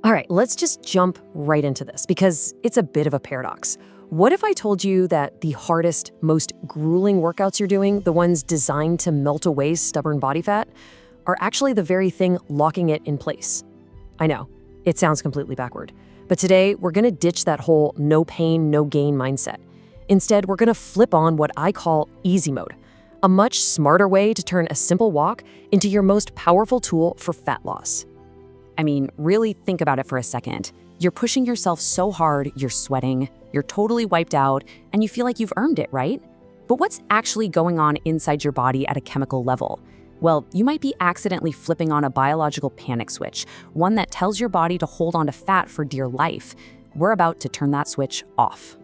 All right, let's just jump right into this because it's a bit of a paradox. What if I told you that the hardest, most grueling workouts you're doing, the ones designed to melt away stubborn body fat, are actually the very thing locking it in place? I know, it sounds completely backward. But today, we're gonna ditch that whole no pain, no gain mindset. Instead, we're gonna flip on what I call easy mode, a much smarter way to turn a simple walk into your most powerful tool for fat loss. I mean, really think about it for a second. You're pushing yourself so hard, you're sweating, you're totally wiped out, and you feel like you've earned it, right? But what's actually going on inside your body at a chemical level? Well, you might be accidentally flipping on a biological panic switch, one that tells your body to hold on to fat for dear life. We're about to turn that switch off.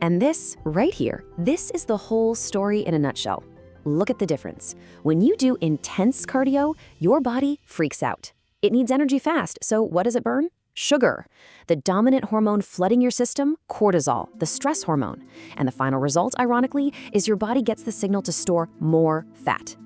And this, right here, this is the whole story in a nutshell. Look at the difference. When you do intense cardio, your body freaks out. It needs energy fast, so what does it burn? Sugar. The dominant hormone flooding your system, cortisol, the stress hormone. And the final result, ironically, is your body gets the signal to store more fat.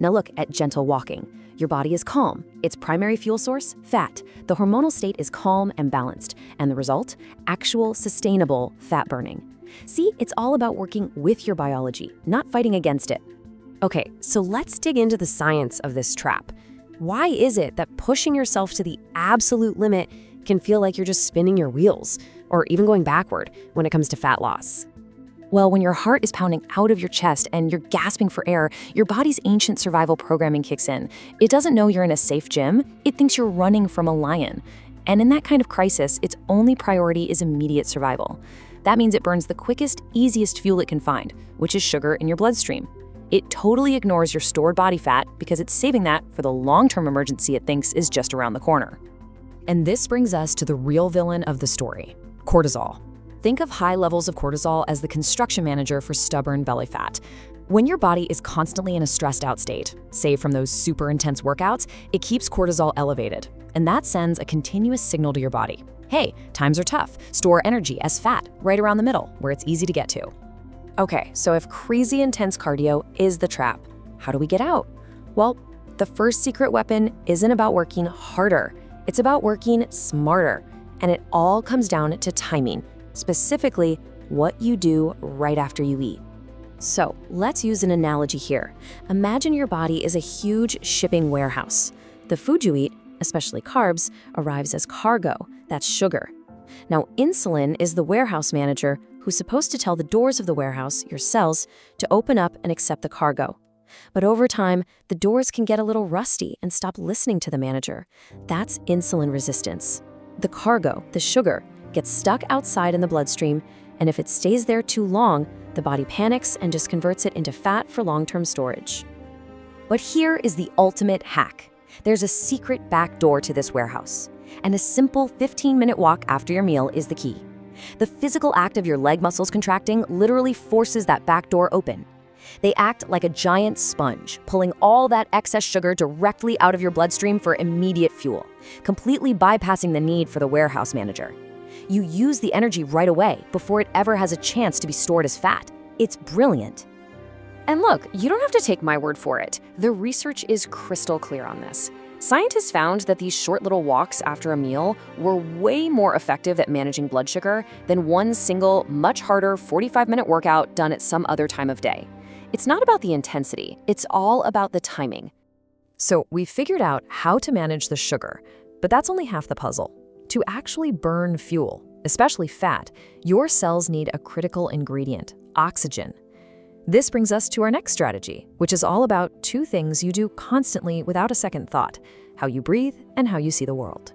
Now look at gentle walking. Your body is calm. Its primary fuel source, fat. The hormonal state is calm and balanced. And the result? Actual, sustainable fat burning. See, it's all about working with your biology, not fighting against it. Okay, so let's dig into the science of this trap. Why is it that pushing yourself to the absolute limit can feel like you're just spinning your wheels, or even going backward when it comes to fat loss? Well, when your heart is pounding out of your chest and you're gasping for air, your body's ancient survival programming kicks in. It doesn't know you're in a safe gym, it thinks you're running from a lion. And in that kind of crisis, its only priority is immediate survival. That means it burns the quickest, easiest fuel it can find, which is sugar in your bloodstream. It totally ignores your stored body fat because it's saving that for the long-term emergency it thinks is just around the corner. And this brings us to the real villain of the story, cortisol. Think of high levels of cortisol as the construction manager for stubborn belly fat. When your body is constantly in a stressed out state, say from those super intense workouts, it keeps cortisol elevated. And that sends a continuous signal to your body. Hey, times are tough. Store energy as fat right around the middle where it's easy to get to. Okay, so if crazy intense cardio is the trap, how do we get out? Well, the first secret weapon isn't about working harder. It's about working smarter. And it all comes down to timing, specifically what you do right after you eat. So let's use an analogy here. Imagine your body is a huge shipping warehouse. The food you eat, especially carbs, arrives as cargo, that's sugar. Now, insulin is the warehouse manager who's supposed to tell the doors of the warehouse, your cells, to open up and accept the cargo. But over time, the doors can get a little rusty and stop listening to the manager. That's insulin resistance. The cargo, the sugar, gets stuck outside in the bloodstream, and if it stays there too long, the body panics and just converts it into fat for long-term storage. But here is the ultimate hack. There's a secret back door to this warehouse, and a simple 15-minute walk after your meal is the key. The physical act of your leg muscles contracting literally forces that back door open. They act like a giant sponge, pulling all that excess sugar directly out of your bloodstream for immediate fuel, completely bypassing the need for the warehouse manager. You use the energy right away before it ever has a chance to be stored as fat. It's brilliant. And look, you don't have to take my word for it. The research is crystal clear on this. Scientists found that these short little walks after a meal were way more effective at managing blood sugar than one single, much harder 45-minute workout done at some other time of day. It's not about the intensity, it's all about the timing. So we figured out how to manage the sugar, but that's only half the puzzle. To actually burn fuel, especially fat, your cells need a critical ingredient, oxygen. This brings us to our next strategy, which is all about two things you do constantly without a second thought: how you breathe and how you see the world.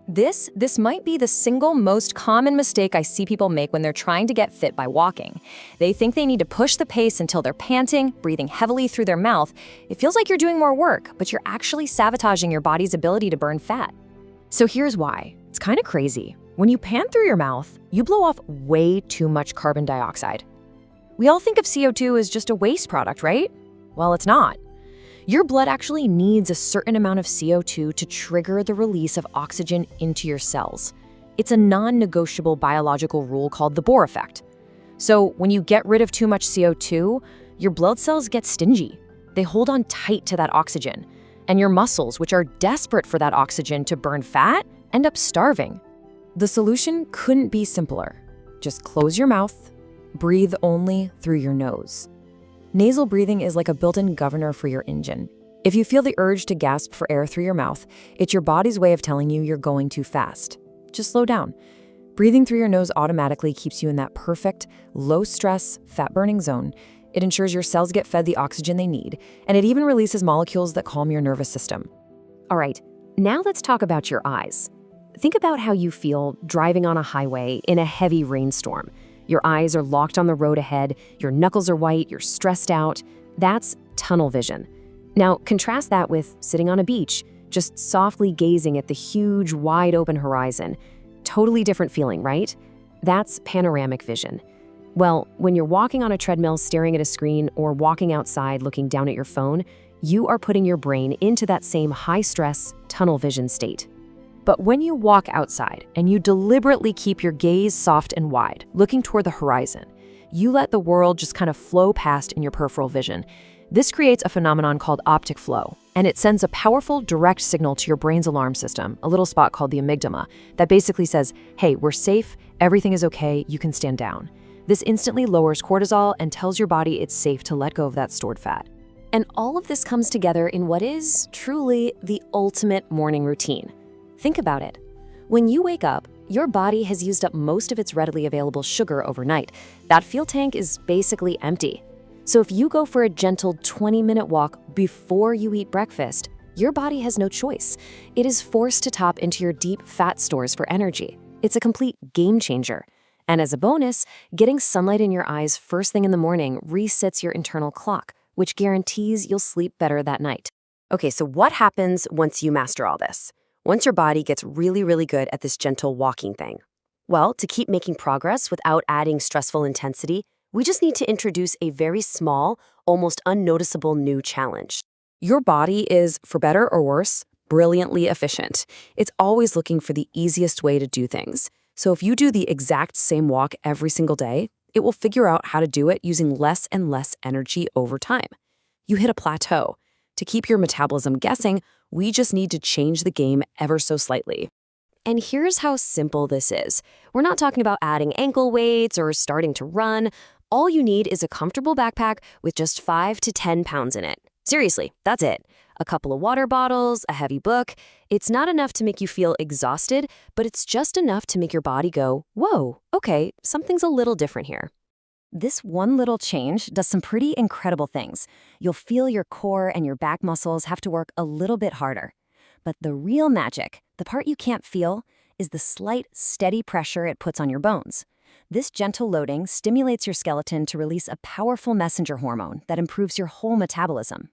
This might be the single most common mistake I see people make when they're trying to get fit by walking. They think they need to push the pace until they're panting, breathing heavily through their mouth. It feels like you're doing more work, but you're actually sabotaging your body's ability to burn fat. So here's why. It's kind of crazy. When you pant through your mouth, you blow off way too much carbon dioxide. We all think of CO2 as just a waste product, right? Well, it's not. Your blood actually needs a certain amount of CO2 to trigger the release of oxygen into your cells. It's a non-negotiable biological rule called the Bohr effect. So when you get rid of too much CO2, your blood cells get stingy. They hold on tight to that oxygen. And your muscles, which are desperate for that oxygen to burn fat, end up starving. The solution couldn't be simpler. Just close your mouth, breathe only through your nose. Nasal breathing is like a built-in governor for your engine. If you feel the urge to gasp for air through your mouth, it's your body's way of telling you you're going too fast. Just slow down. Breathing through your nose automatically keeps you in that perfect, low-stress, fat-burning zone. It ensures your cells get fed the oxygen they need, and it even releases molecules that calm your nervous system. All right, now let's talk about your eyes. Think about how you feel driving on a highway in a heavy rainstorm. Your eyes are locked on the road ahead, your knuckles are white, you're stressed out. That's tunnel vision. Now, contrast that with sitting on a beach, just softly gazing at the huge, wide-open horizon. Totally different feeling, right? That's panoramic vision. Well, when you're walking on a treadmill staring at a screen or walking outside looking down at your phone, you are putting your brain into that same high-stress, tunnel vision state. But when you walk outside and you deliberately keep your gaze soft and wide, looking toward the horizon, you let the world just kind of flow past in your peripheral vision. This creates a phenomenon called optic flow, and it sends a powerful direct signal to your brain's alarm system, a little spot called the amygdala, that basically says, hey, we're safe, everything is okay, you can stand down. This instantly lowers cortisol and tells your body it's safe to let go of that stored fat. And all of this comes together in what is truly the ultimate morning routine. Think about it. When you wake up, your body has used up most of its readily available sugar overnight. That fuel tank is basically empty. So if you go for a gentle 20-minute walk before you eat breakfast, your body has no choice. It is forced to tap into your deep fat stores for energy. It's a complete game changer. And as a bonus, getting sunlight in your eyes first thing in the morning resets your internal clock, which guarantees you'll sleep better that night. Okay, so what happens once you master all this? Once your body gets really, really good at this gentle walking thing? Well, to keep making progress without adding stressful intensity, we just need to introduce a very small, almost unnoticeable new challenge. Your body is, for better or worse, brilliantly efficient. It's always looking for the easiest way to do things. So if you do the exact same walk every single day, it will figure out how to do it using less and less energy over time. You hit a plateau. To keep your metabolism guessing, we just need to change the game ever so slightly. And here's how simple this is. We're not talking about adding ankle weights or starting to run. All you need is a comfortable backpack with just 5 to 10 pounds in it. Seriously, that's it. A couple of water bottles, a heavy book. It's not enough to make you feel exhausted, but it's just enough to make your body go, whoa, okay, something's a little different here. This one little change does some pretty incredible things. You'll feel your core and your back muscles have to work a little bit harder. But the real magic, the part you can't feel, is the slight, steady pressure it puts on your bones. This gentle loading stimulates your skeleton to release a powerful messenger hormone that improves your whole metabolism.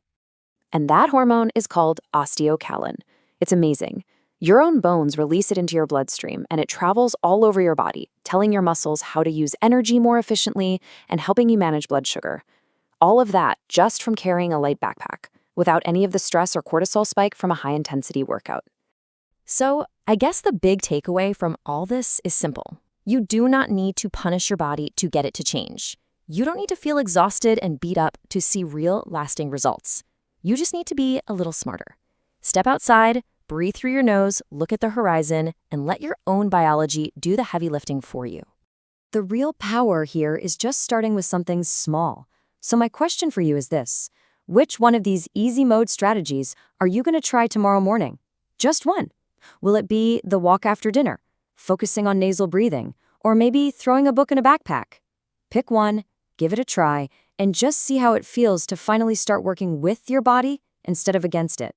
And that hormone is called osteocalin. It's amazing. Your own bones release it into your bloodstream, and it travels all over your body, telling your muscles how to use energy more efficiently and helping you manage blood sugar. All of that just from carrying a light backpack, without any of the stress or cortisol spike from a high-intensity workout. So, I guess the big takeaway from all this is simple. You do not need to punish your body to get it to change. You don't need to feel exhausted and beat up to see real, lasting results. You just need to be a little smarter. Step outside, breathe through your nose, look at the horizon, and let your own biology do the heavy lifting for you. The real power here is just starting with something small. So my question for you is this. Which one of these easy mode strategies are you going to try tomorrow morning? Just one. Will it be the walk after dinner, focusing on nasal breathing, or maybe throwing a book in a backpack? Pick one, give it a try, and just see how it feels to finally start working with your body instead of against it.